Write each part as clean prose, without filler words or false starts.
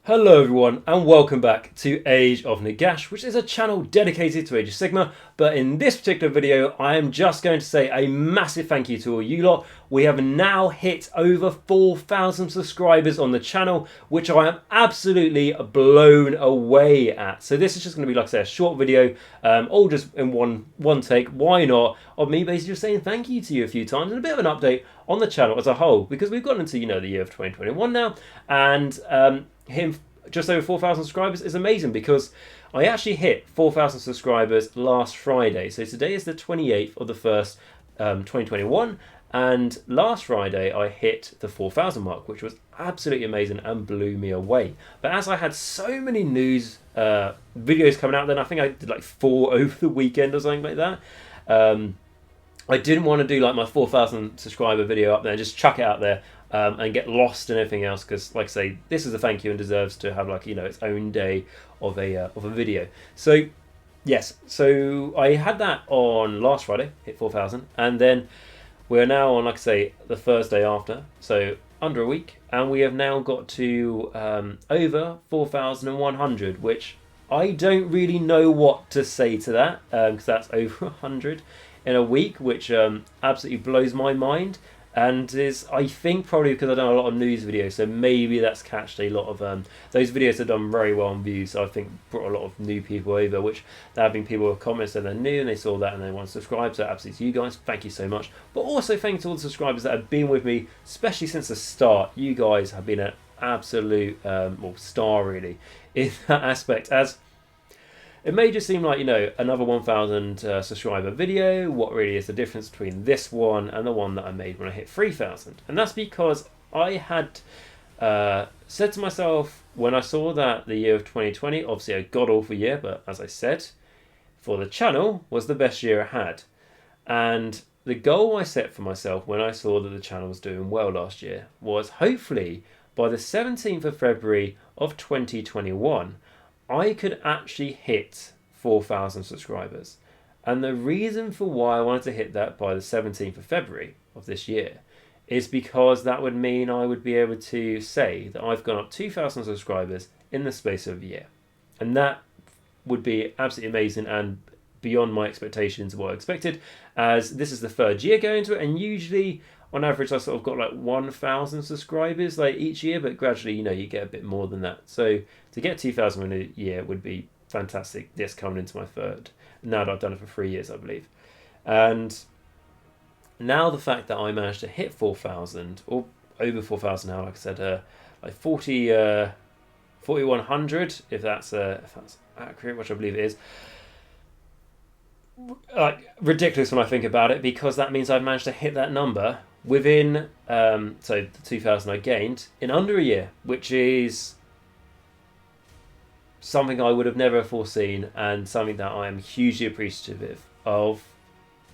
Hello everyone and welcome back to Age of Nagash, which is a channel dedicated to Age of Sigmar. But in this particular video I am just going to say a massive thank you to all you lot. We have now hit over 4,000 subscribers on the channel, which I am absolutely blown away at. So this is just going to be, like I say, a short video, all just in one take, why not, of me basically just saying thank you to you a few times and a bit of an update on the channel as a whole, because we've gotten into, the year of 2021 now, and him just over 4,000 subscribers is amazing, because I actually hit 4,000 subscribers last Friday. So today is the 28th of the 1st, 2021, and last Friday I hit the 4,000 mark, which was absolutely amazing and blew me away. But as I had so many news videos coming out then, I think I did like 4 over the weekend or something like that. I didn't want to do like my 4,000 subscriber video up there and just chuck it out there and get lost in everything else, because, like I say, this is a thank you and deserves to have, like, its own day of a video. So yes, so I had that on last Friday, hit 4,000, and then we're now on, like I say, the Thursday after, so under a week, and we have now got to over 4,100, which I don't really know what to say to that, because that's over 100 in a week, which absolutely blows my mind, and is, I think, probably because I've done a lot of news videos, so maybe that's catched a lot of those videos have done very well on views, so I think brought a lot of new people over, which there have been people who commented that they're new and they saw that and they want to subscribe. So absolutely to you guys, thank you so much. But also thank you to all the subscribers that have been with me, especially since the start. You guys have been an absolute star, really, in that aspect, as it may just seem like, another 1,000 subscriber video. What really is the difference between this one and the one that I made when I hit 3,000? And that's because I had said to myself, when I saw that the year of 2020, obviously a god-awful year, but as I said, for the channel, was the best year I had. And the goal I set for myself when I saw that the channel was doing well last year was, hopefully, by the 17th of February of 2021, I could actually hit 4,000 subscribers. And the reason for why I wanted to hit that by the 17th of February of this year is because that would mean I would be able to say that I've gone up 2,000 subscribers in the space of a year. And that would be absolutely amazing and beyond my expectations of what I expected, as this is the third year going into it, and usually on average I sort of got like 1,000 subscribers like each year, but gradually you get a bit more than that. So to get 2,000 in a year would be fantastic, this coming into my third, now that I've done it for 3 years, I believe. And now the fact that I managed to hit 4,000, or over 4,000 now, like I said, like 4,100, if that's accurate, which I believe it is, like ridiculous when I think about it, because that means I've managed to hit that number within so the 2,000 I gained in under a year, which is something I would have never foreseen, and something that I am hugely appreciative of.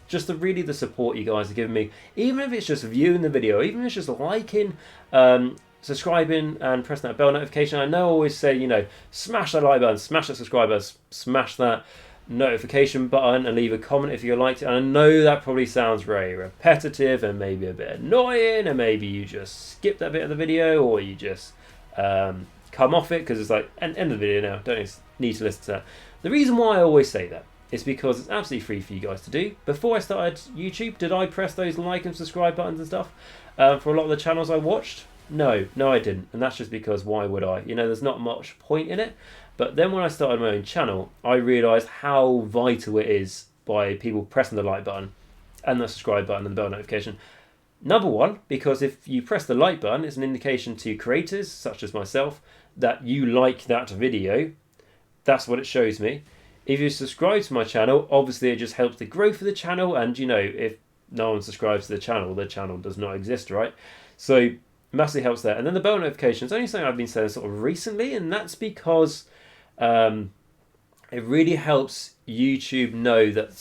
Just the support you guys are giving me, even if it's just viewing the video, even if it's just liking, subscribing and pressing that bell notification. I know I always say, smash that like button, smash that subscribe button, smash that notification button, and leave a comment if you liked it. And I know that probably sounds very repetitive and maybe a bit annoying, and maybe you just skip that bit of the video, or you just come off it because it's like end of the video now, don't need to listen to that. The reason why I always say that is because it's absolutely free for you guys to do. Before I started YouTube, did I press those like and subscribe buttons and stuff for a lot of the channels I watched? No, I didn't, and that's just because why would I? There's not much point in it. But then when I started my own channel, I realised how vital it is by people pressing the like button and the subscribe button and the bell notification. Number one, because if you press the like button, it's an indication to creators such as myself that you like that video. That's what it shows me. If you subscribe to my channel, obviously it just helps the growth of the channel, and if no one subscribes to the channel does not exist, right? So massively helps there. And then the bell notification is only something I've been saying sort of recently, and that's because it really helps YouTube know that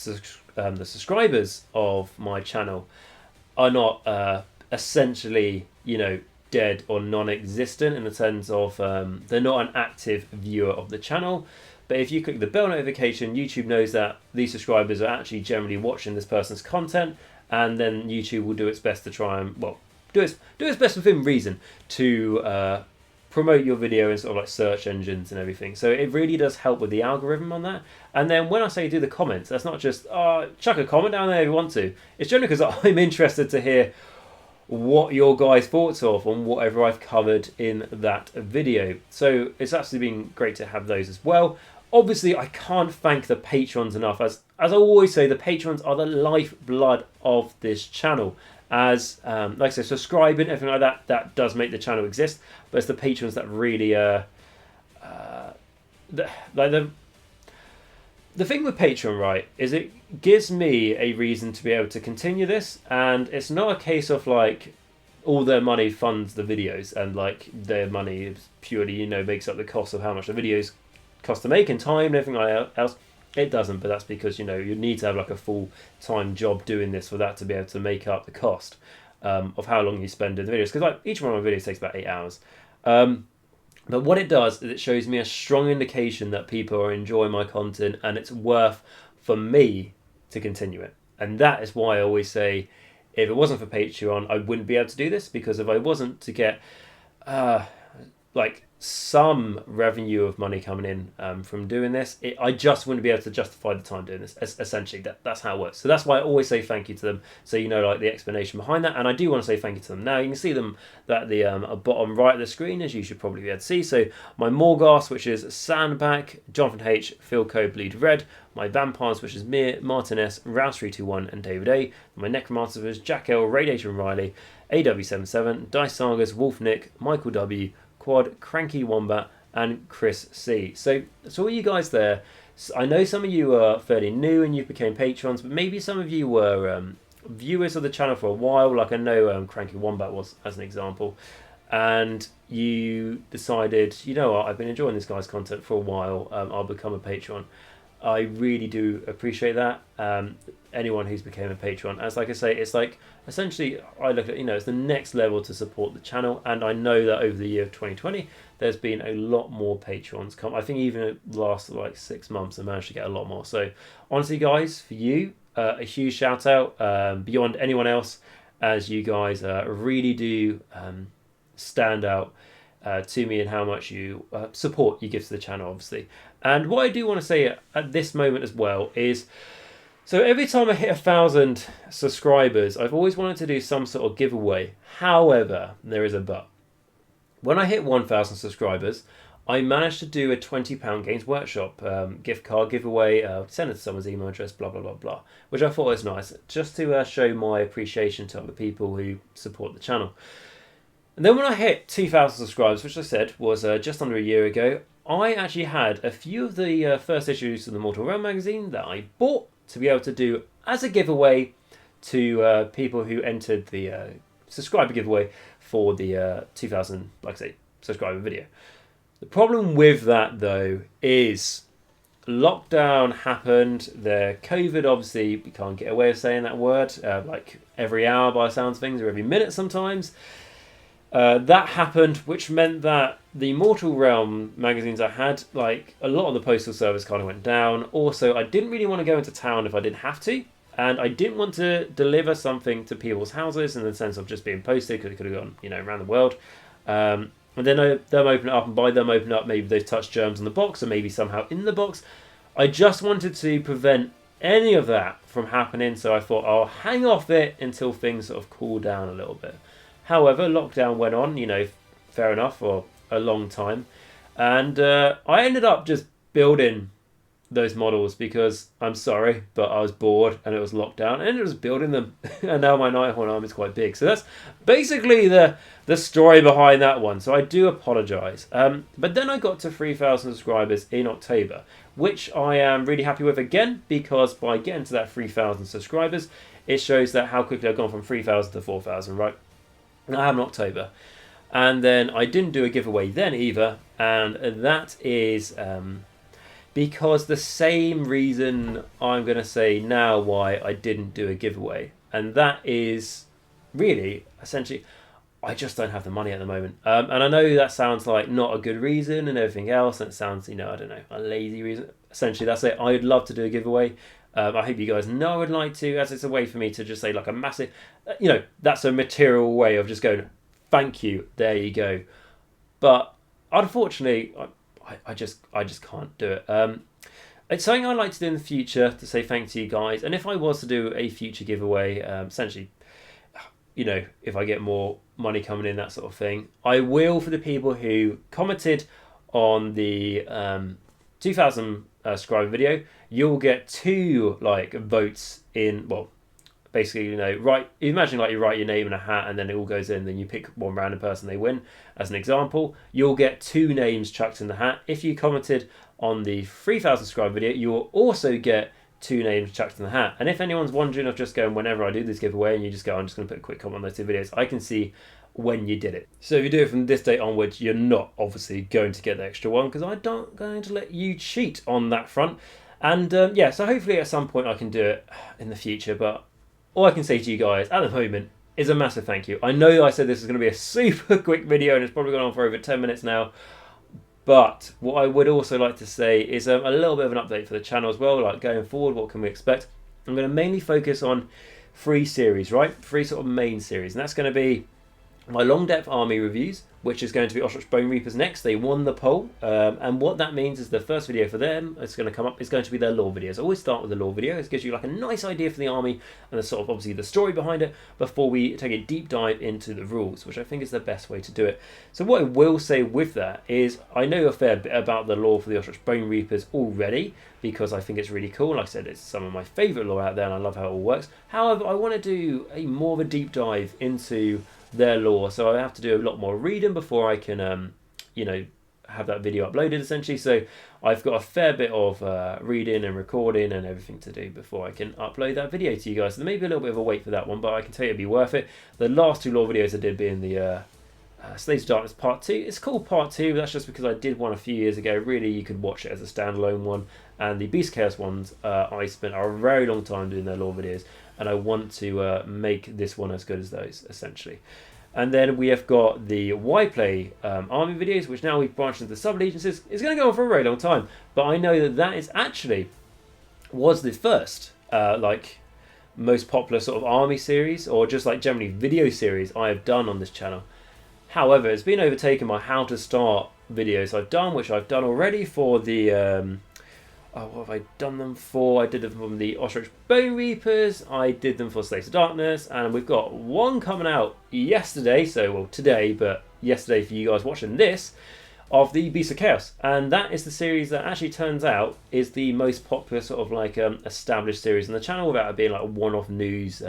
the subscribers of my channel are not essentially, dead or non-existent, in the sense of they're not an active viewer of the channel. But if you click the bell notification, YouTube knows that these subscribers are actually generally watching this person's content, and then YouTube will do its best to try and, do its best within reason to promote your video in sort of like search engines and everything. So it really does help with the algorithm on that. And then when I say do the comments, that's not just chuck a comment down there if you want to. It's generally because I'm interested to hear what your guys' thoughts are on whatever I've covered in that video. So it's actually been great to have those as well. Obviously, I can't thank the patrons enough. As I always say, the patrons are the lifeblood of this channel. As like I say, subscribing, everything like that, that does make the channel exist. But it's the patrons that really the thing with Patreon, right, is it gives me a reason to be able to continue this, and it's not a case of like all their money funds the videos and like their money is purely, you know, makes up the cost of how much the videos cost to make and time and everything like else. It doesn't, but that's because, you know, you need to have like a full-time job doing this for that to be able to make up the cost of how long you spend in the videos. Because like each one of my videos takes about 8 hours. But what it does is it shows me a strong indication that people are enjoying my content and it's worth for me to continue it. And that is why I always say, if it wasn't for Patreon, I wouldn't be able to do this, because if I wasn't to get like some revenue of money coming in from doing this, I just wouldn't be able to justify the time doing this. Essentially, that's how it works. So that's why I always say thank you to them, so you know like the explanation behind that. And I do want to say thank you to them. Now you can see them at the bottom right of the screen, as you should probably be able to see. So my Morgasts, which is Sandback, Johnathan H, Filq, Bleed Red. My Vampires, which is me, Martin S, Rouse321 and David A. My Necromancers, which is Jacq.l, RadiationRiley, AW77, Dice Sagas, WolfNick, Michal W, Quad, Cranky Wombat, and Chris C. So all you guys there, I know some of you are fairly new and you became patrons, but maybe some of you were viewers of the channel for a while, like I know Cranky Wombat was, as an example, and you decided, you know what, I've been enjoying this guy's content for a while, I'll become a patron. I really do appreciate that. Anyone who's became a patron, as like I say, it's like essentially I look at, you know, it's the next level to support the channel, and I know that over the year of 2020 there's been a lot more patrons come. I think even in the last like 6 months I managed to get a lot more. So honestly guys, for you, a huge shout out beyond anyone else, as you guys really do stand out to me and how much you support you give to the channel, obviously. And what I do want to say at this moment as well is, so every time I hit 1,000 subscribers, I've always wanted to do some sort of giveaway. However, there is a but. When I hit 1,000 subscribers, I managed to do a £20 Games Workshop gift card giveaway, send it to someone's email address, blah, blah, blah, blah, which I thought was nice, just to show my appreciation to other people who support the channel. And then when I hit 2,000 subscribers, which I said was just under a year ago, I actually had a few of the first issues of the Mortal Realm magazine that I bought to be able to do as a giveaway to people who entered the subscriber giveaway for the 2,000, like I say, subscriber video. The problem with that, though, is lockdown happened. The COVID, obviously, we can't get away with saying that word, like every hour by the sounds of things, or every minute sometimes. That happened, which meant that the Mortal Realm magazines I had, like a lot of the postal service kind of went down. Also, I didn't really want to go into town if I didn't have to, and I didn't want to deliver something to people's houses in the sense of just being posted, because it could have gone, you know, around the world. And then them open it up, and by them open up, maybe they've touched germs on the box, or maybe somehow in the box. I just wanted to prevent any of that from happening, so I thought I'll hang off it until things sort of cool down a little bit. However, lockdown went on, you know, fair enough, for a long time. And I ended up just building those models because, I'm sorry, but I was bored and it was lockdown. And I ended up just building them. And now my Nighthorn arm is quite big. So that's basically the story behind that one. So I do apologise. But then I got to 3,000 subscribers in October, which I am really happy with again, because by getting to that 3,000 subscribers, it shows that how quickly I've gone from 3,000 to 4,000, right? I am in October, and then I didn't do a giveaway then either, and that is because the same reason I'm going to say now why I didn't do a giveaway, and that is really essentially I just don't have the money at the moment, and I know that sounds like not a good reason and everything else, and it sounds, you know, I don't know, a lazy reason. Essentially that's it. I'd love to do a giveaway. I hope you guys know I would like to, as it's a way for me to just say like a massive, you know, that's a material way of just going, thank you, there you go. But unfortunately, I just can't do it. It's something I'd like to do in the future to say thanks to you guys. And if I was to do a future giveaway, essentially, you know, if I get more money coming in, that sort of thing, I will, for the people who commented on the 2000 subscriber video, you'll get 2 like votes in. Well, basically, you know, imagine like you write your name in a hat and then it all goes in, then you pick one random person, they win. As an example, you'll get 2 names chucked in the hat. If you commented on the 3000 subscriber video, you will also get 2 names chucked in the hat. And if anyone's wondering of just going, whenever I do this giveaway, and you just go, I'm just going to put a quick comment on those 2 videos, I can see when you did it. So if you do it from this date onwards, you're not obviously going to get the extra one, because I'm not going to let you cheat on that front. And yeah, so hopefully at some point I can do it in the future, but all I can say to you guys at the moment is a massive thank you. I know I said this is going to be a super quick video and it's probably gone on for over 10 minutes now, but what I would also like to say is a little bit of an update for the channel as well, like going forward, what can we expect? I'm going to mainly focus on 3 series, right? 3 sort of main series, and that's going to be my long depth army reviews, which is going to be Ostrich Bone Reapers next. They won the poll, and what that means is the first video for them it's going to come up is going to be their lore videos. I always start with the lore video. It gives you like a nice idea for the army and the sort of obviously the story behind it before we take a deep dive into the rules, which I think is the best way to do it. So what I will say with that is I know a fair bit about the lore for the Ostrich Bone Reapers already, because I think it's really cool. Like I said, it's some of my favourite lore out there and I love how it all works. However, I want to do a more of a deep dive into their lore, so I have to do a lot more reading before I can you know, have that video uploaded essentially. So I've got a fair bit of reading and recording and everything to do before I can upload that video to you guys. So there may be a little bit of a wait for that one, but I can tell you it'd be worth it. The last 2 lore videos I did being the Slaves of Darkness Part 2. It's called Part 2, but that's just because I did one a few years ago. Really, you could watch it as a standalone one. And the Beast Chaos ones, I spent a very long time doing their lore videos, and I want to make this one as good as those, essentially. And then we have got the Why Play army videos, which now we've branched into sub-allegiances. It's going to go on for a very long time, but I know that that is actually was the first like most popular sort of army series, or just like generally video series I have done on this channel. However, it's been overtaken by how to start videos I've done, which I've done already for the what have I done them for? I did them from the Ostrich Bone Reapers, I did them for Slaves of Darkness, and we've got one coming out yesterday, so well today, but yesterday for you guys watching this, of the Beast of Chaos. And that is the series that actually turns out is the most popular sort of like established series on the channel, without it being like one-off news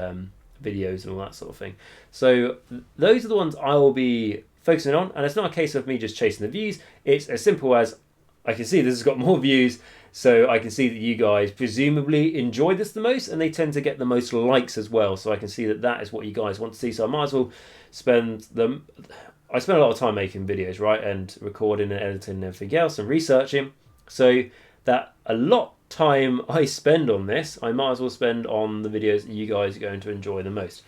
videos and all that sort of thing. So those are the ones I will be focusing on, and it's not a case of me just chasing the views. It's as simple as I can see this has got more views, so I can see that you guys presumably enjoy this the most, and they tend to get the most likes as well, so I can see that that is what you guys want to see. So I might as well spend them. I spend a lot of time making videos, right, and recording and editing and everything else and researching, so that a lot time I spend on this I might as well spend on the videos that you guys are going to enjoy the most,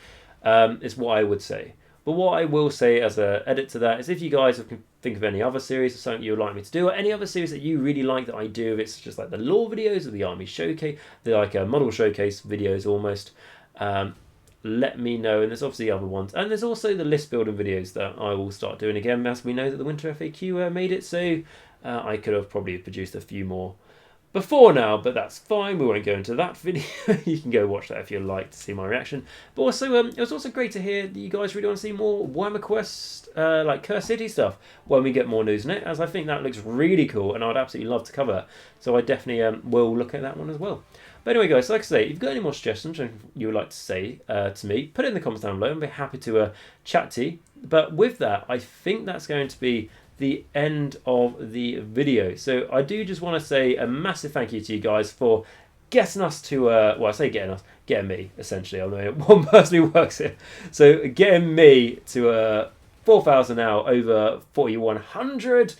is what I would say. But what I will say as an edit to that is, if you guys can think of any other series or something you would like me to do, or any other series that you really like that I do, if it's just like the lore videos or the army showcase, the like model showcase videos almost, let me know. And there's obviously other ones, and there's also the list building videos that I will start doing again, as we know that the Winter FAQ made it, so I could have probably produced a few more before now, but that's fine. We won't go into that video. You can go watch that if you like to see my reaction. But also, it was also great to hear that you guys really want to see more Warhammer Quest, like Curse City stuff, when we get more news in it, as I think that looks really cool, and I'd absolutely love to cover that. So I definitely will look at that one as well. But anyway, guys, like I say, if you've got any more suggestions you would like to say to me, put it in the comments down below. I'll be happy to chat to you. But with that, I think that's going to be the end of the video. So I do just want to say a massive thank you to you guys for getting us to well, I say getting me essentially. I'm the one person who works here, so getting me to 4,000 now, over 4,100.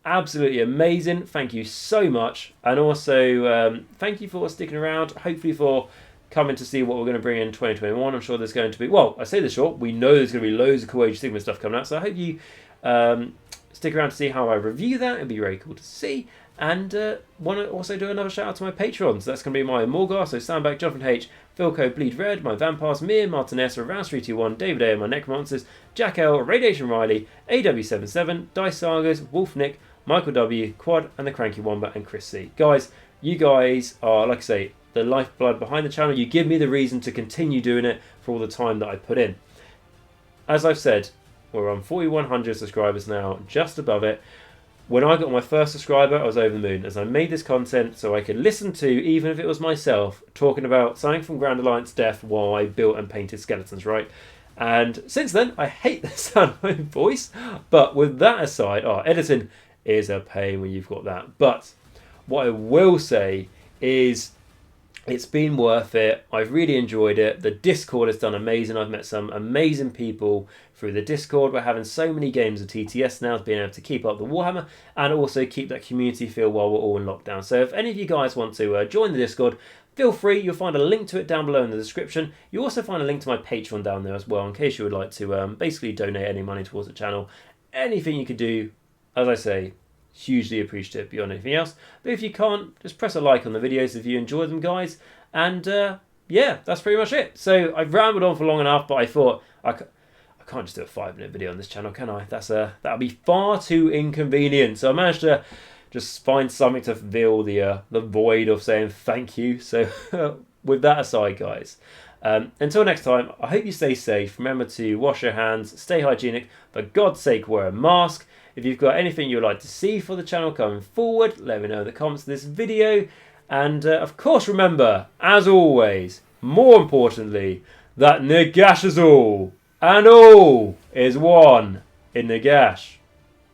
Absolutely amazing. Thank you so much, and also thank you for sticking around, hopefully for coming to see what we're going to bring in 2021. I'm sure there's going to be, well, I say this short, we know there's going to be loads of cool Age of Sigmar stuff coming out, so I hope you stick around to see how I review that. It'd be very cool to see. And want to also do another shout out to my patrons. That's going to be my Morgasts, so Sandback, Johnathan H, Filq, Bleed Red, my Vampires, Mir, Martin S, Rouse321, David A, my Necromancers, Jacq.l, RadiationRiley, AW77, Dice Sagas, WolfNick, Michal W, Quad, and the Cranky Wombat, and Chris C. Guys, you guys are, like I say, the lifeblood behind the channel. You give me the reason to continue doing it for all the time that I put in. As I've said, we're on 4,100 subscribers now, just above it. When I got my first subscriber, I was over the moon, as I made this content so I could listen to, even if it was myself, talking about something from Grand Alliance Death while I built and painted skeletons, right? And since then, I hate the sound of my own voice. But with that aside, editing is a pain when you've got that. But what I will say is it's been worth it. I've really enjoyed it. The Discord has done amazing. I've met some amazing people through the Discord. We're having so many games of TTS now, being able to keep up the Warhammer and also keep that community feel while we're all in lockdown. So if any of you guys want to join the Discord, feel free. You'll find a link to it down below in the description. You'll also find a link to my Patreon down there as well, in case you would like to basically donate any money towards the channel. Anything you could do, as I say, hugely appreciative beyond anything else. But if you can't, just press a like on the videos if you enjoy them, guys. And yeah, that's pretty much it. So I've rambled on for long enough, but I thought I can't just do a 5-minute video on this channel, can I? That'll be far too inconvenient. So I managed to just find something to fill the void of saying thank you. So with that aside, guys, until next time, I hope you stay safe. Remember to wash your hands, stay hygienic. For God's sake, wear a mask. If you've got anything you'd like to see for the channel coming forward, let me know in the comments of this video. And of course, remember, as always, more importantly, that Nagash is all, and all is one in Nagash.